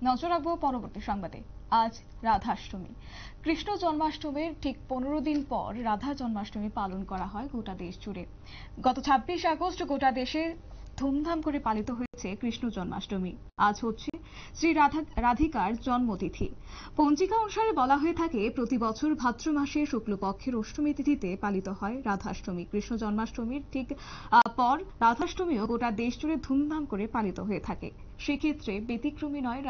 নজর রাখবো পরবর্তী সংবাদে। আজ রাধাষ্টমী। কৃষ্ণ জন্মাষ্টমীর ঠিক 15 দিন পর রাধা জন্মাষ্টমী পালন করা হয় গোটা দেশ জুড়ে। গত 26 আগস্ট গোটা দেশে ধুমধাম করে পালিত হয়েছে কৃষ্ণ জন্মাষ্টমী। আজ হচ্ছে শ্রী রাধিকার জন্মতিথি। পঞ্জিকা অনুসারে বলা হয়ে থাকে প্রতি বছর ভাদ্র মাসে শুক্লপক্ষের অষ্টমী তিথিতে পালিত হয় রাধাষ্টমী। কৃষ্ণ জন্মাষ্টমীর ঠিক পর রাধাষ্টমীও গোটা দেশ জুড়ে ধুমধাম করে পালিত হয়ে থাকে। সেক্ষেত্রে ব্যতিক্রমী নয়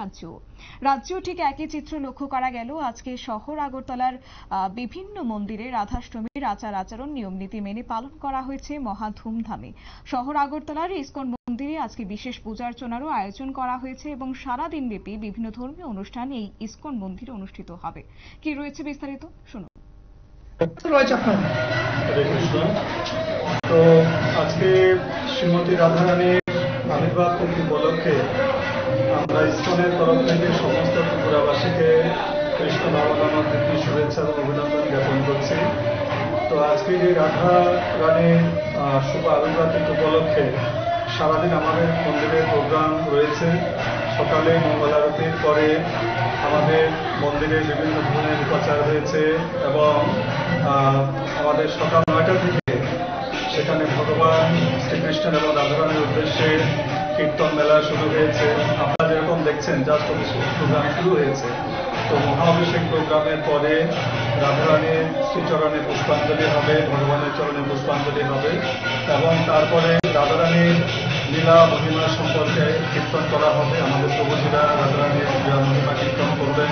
রাজ্যেও ঠিক একই চিত্র লক্ষ্য করা গেল। আজকে শহর আগরতলার বিভিন্ন মন্দিরে রাধাষ্টমীর আচার আচরণ নিয়ম নীতি মেনে পালন করা হয়েছে মহা ধুমধামে। শহর আগরতলার ইসকন মন্দিরে আজকে বিশেষ পূজার্চনারও আয়োজন করা হয়েছে এবং সারা দিনব্যাপী বিভিন্ন ধর্মীয় অনুষ্ঠান এই ইসকন মন্দিরে অনুষ্ঠিত হবে। কি রয়েছে বিস্তারিত শুনুন। তো আজকে শ্রীমতী রাধারানীর আবির্ভাব তিথি উপলক্ষে আমরা ইসকনের তরফ থেকে সমস্ত ত্রিপুরাবাসীকে কৃষ্ণ ভাবনার তিথি শুভেচ্ছা এবং অভিনন্দন জ্ঞাপন করছি। তো আজকে এই রাধা রানীর শুভ আবির্ভাব তিথি উপলক্ষে সারাদিন আমাদের মন্দিরে প্রোগ্রাম রয়েছে। সকালে মঙ্গল আরতির পরে আমাদের মন্দিরে বিভিন্ন ধরনের উপাচার হয়েছে এবং আমাদের সকাল 9টা থেকে সেখানে ভগবান শ্রীকৃষ্ণ এবং রাধারানীর উদ্দেশ্যে কীর্তন মেলা শুরু হয়েছে। আপনারা যেরকম দেখছেন জাস্ট প্রোগ্রাম শুরু হয়েছে। তো মহাঅভিষেক প্রোগ্রামের পরে রাধারানীর শ্রীচরণে পুষ্পাঞ্জলি হবে, ভগবানের চরণে পুষ্পাঞ্জলি হবে এবং তারপরে রাধারানীর লীলা মহিমা সম্পর্কে কীর্তন করা হবে। আমাদের প্রভুজিরা রাধারানীর মহিমা কীর্তন করবেন,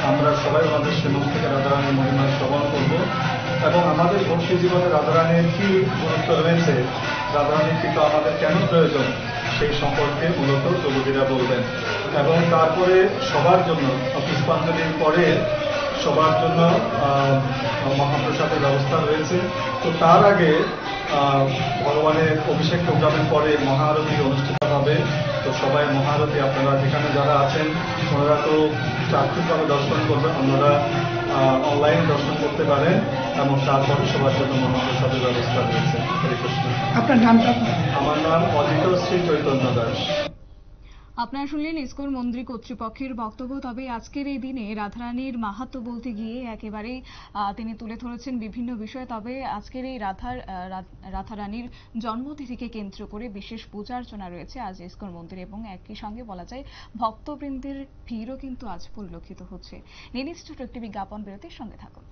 আমরা সবাই আমাদের শ্রীমুখ থেকে রাধারানীর মহিমা শ্রবণ করব এবং আমাদের ভক্তি জীবনে রাধারানীর কি গুরুত্ব রয়েছে, রাধারানীর কৃপা আমাদের কেন প্রয়োজন সেই সম্পর্কে মূলত প্রভুজিরা বলবেন এবং তারপরে সবার জন্য পুষ্পাঞ্জলির পরে সবার জন্য মহাপ্রসাদের ব্যবস্থা রয়েছে। তো তার আগে ভগবানের অভিষেক প্রোগ্রামের পরে মহাআরতি অনুষ্ঠিত হবে। তো সবাই মহাআরতি আপনারা যেখানে যারা আছেন ওনারা তো চাক্ষুষভাবে দর্শন করবেন, ওনারা অনলাইন দর্শন করতে পারেন এবং তারপরে সবার জন্য মহাপ্রসাদের ব্যবস্থা রয়েছে। হরে কৃষ্ণ। আপনার নামটা? আমার নাম অজিত শ্রী চৈতন্য দাস। আপনারা শুনলেন ইসকন মন্দির কর্তৃপক্ষের বক্তব্য। তবে আজকের এই দিনে রাধারানীর মাহাত্ম্য বলতে গিয়ে একেবারেই তিনি তুলে ধরেছেন বিভিন্ন বিষয়। তবে আজকের এই রাধারানীর জন্মতিথিকে কেন্দ্র করে বিশেষ পূজার্চনা রয়েছে আজ ইসকন মন্দিরে এবং একই সঙ্গে বলা যায় ভক্তবৃন্দের ভিড়ও কিন্তু আজ পরিলক্ষিত হচ্ছে। নির্দিষ্ট একটি বিজ্ঞাপন বিরতির সঙ্গে থাকুন।